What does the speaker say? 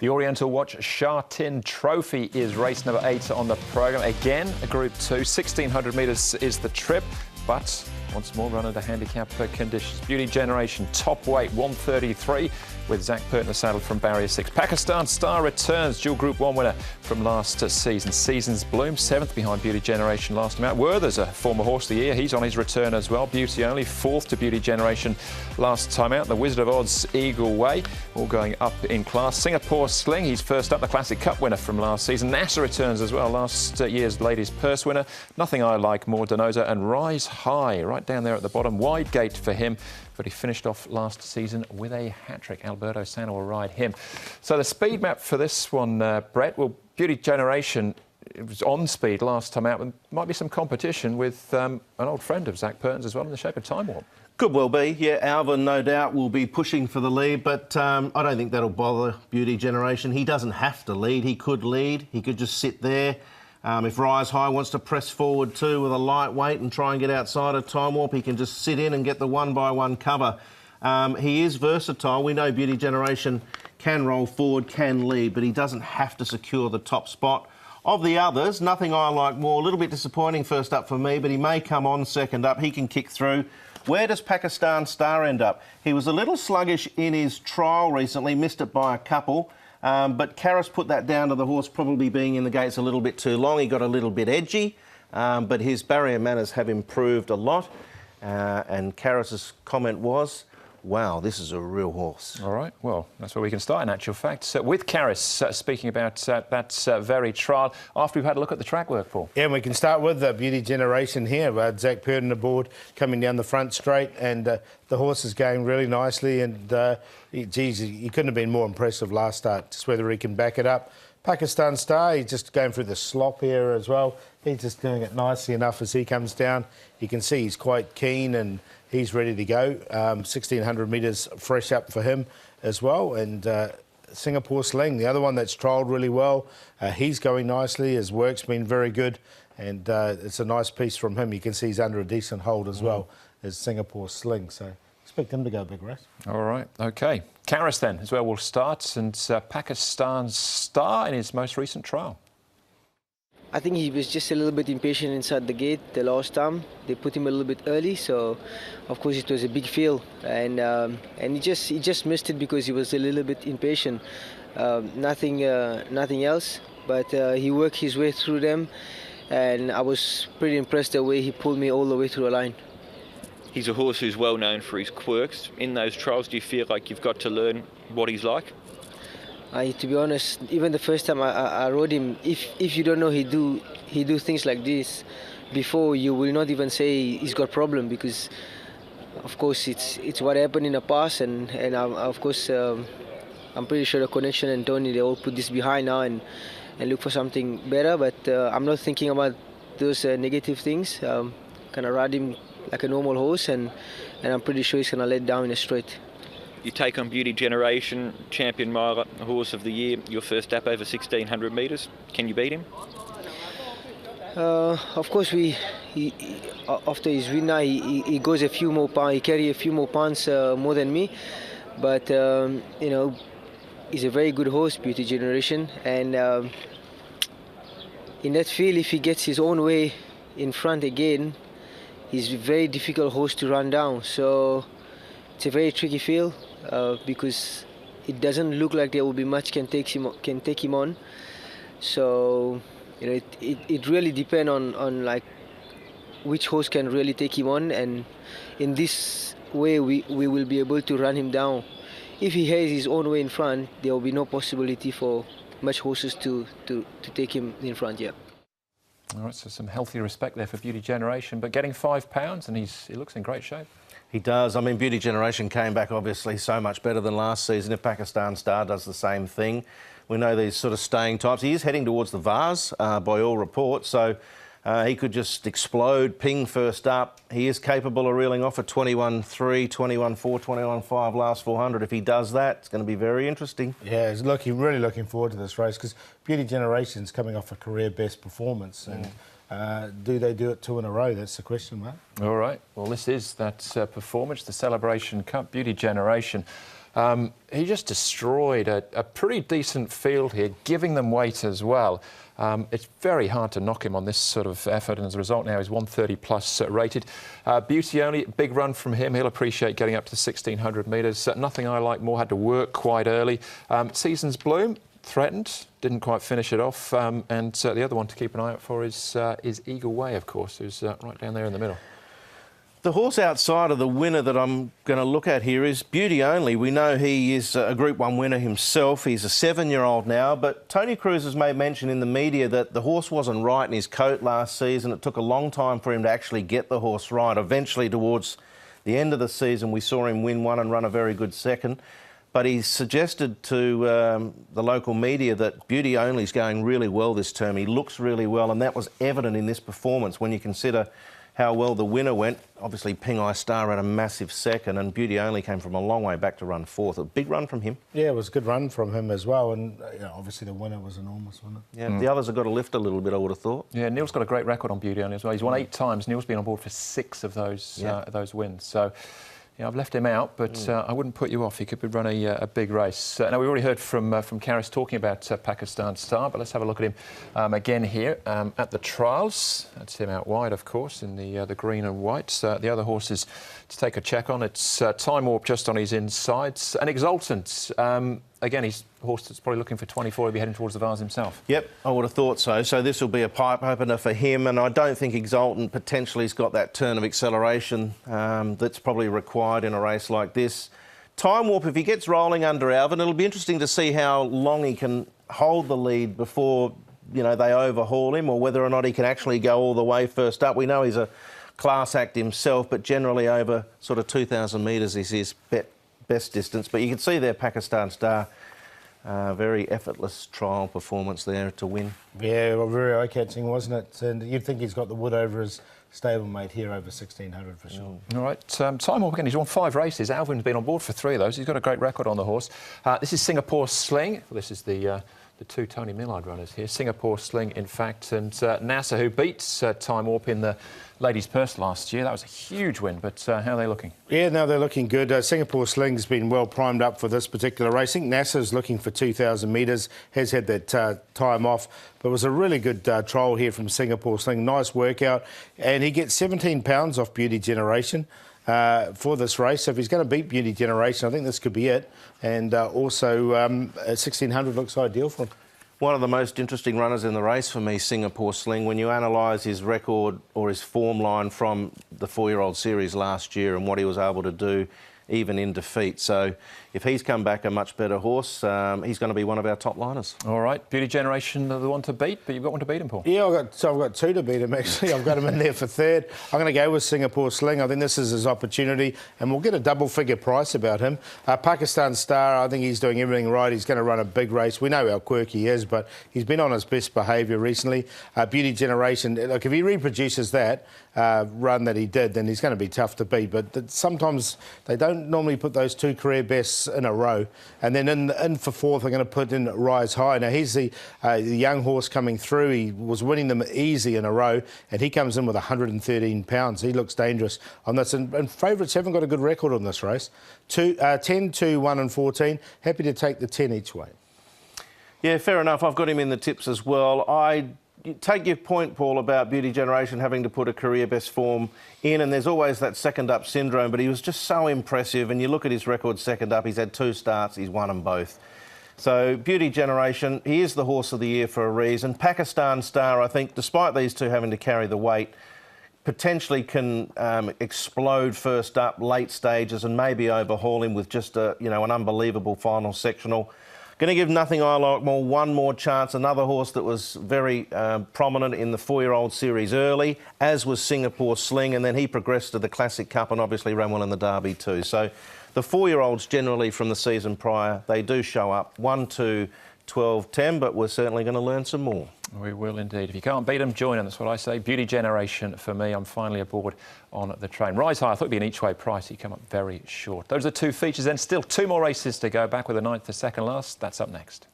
The Oriental Watch Sha Tin Trophy is race number 8 on the programme. Again, a Group 2. 1,600 metres is the trip, but once more run under handicap conditions. Beauty Generation, top weight, 133, with Zach Pert in the saddle from Barrier 6. Pakistan Star returns, dual Group 1 winner from last season. Seasons Bloom, 7th behind Beauty Generation last time out. Werther's a former Horse of the Year. He's on his return as well. Beauty Only, 4th to Beauty Generation last time out. The Wizard of Oz, Eagle Way, all going up in class. Singapore Sling, he's first up, the Classic Cup winner from last season. NASA returns as well, last year's Ladies Purse winner. Nothing I Like More, Donosa, and Rise High, right down there at the bottom. Wide gate for him, but he finished off last season with a hat-trick. Alberto Sano will ride him. So the speed map for this one, Brett, well, Beauty Generation, it was on speed last time out, and might be some competition with an old friend of Zach Pertins as well in the shape of Time Warp. Could well be, yeah. Alvin, no doubt, will be pushing for the lead, but I don't think that'll bother Beauty Generation. He doesn't have to lead. He could lead. He could just sit there. If Rise High wants to press forward too with a lightweight and try and get outside of Time Warp, he can just sit in and get the one-by-one cover. He is versatile. We know Beauty Generation can roll forward, can lead, but he doesn't have to secure the top spot. Of the others, Nothing I Like More, a little bit disappointing first up for me, but he may come on second up. He can kick through. Where does Pakistan Star end up? He was a little sluggish in his trial recently, missed it by a couple. But Karras put that down to the horse probably being in the gates a little bit too long. He got a little bit edgy, but his barrier manners have improved a lot. And Karras's comment was, wow, this is a real horse. All right, well, that's where we can start in actual fact. So with Karras, speaking about that very trial, after we've had a look at the track work, Paul. Yeah, we can start with the Beauty Generation here. Zach Pert aboard, coming down the front straight, and the horse is going really nicely, and he couldn't have been more impressive last start, just whether he can back it up. Pakistan Star, he's just going through the slop here as well. He's just doing it nicely enough as he comes down. You can see he's quite keen and he's ready to go. 1,600 metres fresh up for him as well. And Singapore Sling, the other one that's trialled really well. He's going nicely. His work's been very good. And it's a nice piece from him. You can see he's under a decent hold as well as Singapore Sling. So expect him to go a big race. All right, OK. Karras then is where we'll start. And Pakistan Star in his most recent trial. I think he was just a little bit impatient inside the gate the last time. They put him a little bit early, so of course it was a big field, and he just missed it because he was a little bit impatient. Nothing else, but he worked his way through them, and I was pretty impressed the way he pulled me all the way through the line. He's a horse who's well known for his quirks. In those trials, do you feel like you've got to learn what he's like? To be honest, even the first time I rode him, if you don't know he do things like this before, you will not even say he's got problem, because of course it's what happened in the past, and of course I'm pretty sure the connection and Tony, they all put this behind now and look for something better. But I'm not thinking about those negative things. Kind of ride him like a normal horse, and I'm pretty sure he's gonna let down in a straight. You take on Beauty Generation, champion miler, Horse of the Year, your first up over 1,600 metres. Can you beat him? Of course, after his win now, he goes a few more pounds. He carries a few more pounds more than me, but you know, he's a very good horse, Beauty Generation, and in that field, if he gets his own way in front again, he's a very difficult horse to run down. So it's a very tricky field. Because it doesn't look like there will be much can take him on. So you know, it really depends on like which horse can really take him on, and in this way we will be able to run him down. If he has his own way in front, there will be no possibility for much horses to take him in front yet. All right, so some healthy respect there for Beauty Generation, but getting £5, and he looks in great shape. He does. I mean, Beauty Generation came back obviously so much better than last season. If Pakistan Star does the same thing, we know these sort of staying types. He is heading towards the Vase by all reports, so he could just explode, ping first up. He is capable of reeling off a 21.3, 21.4, 21.5 last 400. If he does that, it's going to be very interesting. Yeah, really looking forward to this race, because Beauty Generation's coming off a career best performance, and do they do it 2 in a row? That's the question, mate. All right. Well, this is that performance, the Celebration Cup, Beauty Generation. He just destroyed a pretty decent field here, giving them weight as well. It's very hard to knock him on this sort of effort, and as a result now he's 130 plus rated. Beauty Only, big run from him. He'll appreciate getting up to 1,600 metres. Nothing I Like More had to work quite early. Season's Bloom, threatened, didn't quite finish it off. And the other one to keep an eye out for is Eagle Way, of course, who's right down there in the middle. The horse outside of the winner that I'm going to look at here is Beauty Only. We know he is a Group 1 winner himself. He's a 7-year-old now, but Tony Cruz has made mention in the media that the horse wasn't right in his coat last season. It took a long time for him to actually get the horse right. Eventually, towards the end of the season, we saw him win one and run a very good second. But he suggested to the local media that Beauty Only is going really well this term. He looks really well, and that was evident in this performance when you consider how well the winner went. Obviously, Ping Ai Star had a massive second, and Beauty Only came from a long way back to run fourth. A big run from him. Yeah, it was a good run from him as well, and obviously the winner was enormous, wasn't it? Yeah, the others have got to lift a little bit, I would have thought. Yeah, Neil's got a great record on Beauty Only as well. He's won 8 times. Neil's been on board for 6 of those wins. So, yeah, I've left him out, but I wouldn't put you off. He could run a big race. Now, we already heard from Karis talking about Pakistan Star, but let's have a look at him again here at the trials. That's him out wide, of course, in the green and white. The other horses to take a check on. It's Time Warp just on his insides. And Exultant, again, he's a horse that's probably looking for 24. He'll be heading towards the Vase himself. Yep, I would have thought so. So this will be a pipe opener for him, and I don't think Exultant potentially has got that turn of acceleration that's probably required in a race like this. Time Warp, if he gets rolling under Alvin, it'll be interesting to see how long he can hold the lead before, they overhaul him, or whether or not he can actually go all the way first up. We know he's a class act himself, but generally over sort of 2,000 metres is his best distance. But you can see there Pakistan Star, very effortless trial performance there to win. Yeah, well, very eye-catching, wasn't it? And you'd think he's got the wood over his stablemate here over 1,600 for sure. All right, Time Warp again, he's won 5 races. Alvin's been on board for 3 of those. He's got a great record on the horse. This is Singapore Sling. Well, this is the 2 Tony Millard runners here. Singapore Sling, in fact, and NASA, who beat Time Warp in the Ladies' Purse last year. That was a huge win, but how are they looking? Yeah, no, they're looking good. Singapore Sling's been well primed up for this particular race. I think NASA's looking for 2,000 metres, has had that time off, but it was a really good trial here from Singapore Sling. Nice workout, and he gets 17 pounds off Beauty Generation for this race. So if he's going to beat Beauty Generation, I think this could be it. And also, 1,600 looks ideal for him. One of the most interesting runners in the race for me, Singapore Sling, when you analyse his record or his form line from the 4-year-old series last year and what he was able to do even in defeat. So if he's come back a much better horse, he's going to be one of our top liners. All right, Beauty Generation, the one to beat, but you've got one to beat him, Paul. Yeah, I've got 2 to beat him, actually. I've got him in there for 3rd. I'm going to go with Singapore Sling. I think this is his opportunity, and we'll get a double-figure price about him. Pakistan Star, I think he's doing everything right. He's going to run a big race. We know how quirky he is, but he's been on his best behaviour recently. Beauty Generation, look, if he reproduces that run that he did, then he's going to be tough to beat. But sometimes they don't normally put those 2 career bests in a row, and then in for 4th, they're going to put in Rise High. Now he's the young horse coming through. He was winning them easy in a row, and he comes in with 113 pounds. He looks dangerous on this, and favourites haven't got a good record on this race. 10, 2, 1 and 14. Happy to take the 10 each way. Yeah, fair enough. I've got him in the tips as well. You take your point, Paul, about Beauty Generation having to put a career best form in, and there's always that second up syndrome, but he was just so impressive, and you look at his record second up, he's had 2 starts, he's won them both. So Beauty Generation, he is the horse of the year for a reason. Pakistan Star, I think, despite these 2 having to carry the weight, potentially can explode first up, late stages, and maybe overhaul him with just an unbelievable final sectional. Going to give Nothing I Like More one more chance. Another horse that was very prominent in the 4-year-old series early, as was Singapore Sling, and then he progressed to the Classic Cup and obviously ran well in the Derby too. So the 4-year-olds generally from the season prior, they do show up. 1, 2, 12, 10, but we're certainly going to learn some more. We will indeed. If you can't beat them, join them. That's what I say. Beauty Generation for me. I'm finally aboard on the train. Rise High, I thought it'd be an each-way price. He come up very short. Those are 2 features then. Still 2 more races to go. Back with the 9th, the second last. That's up next.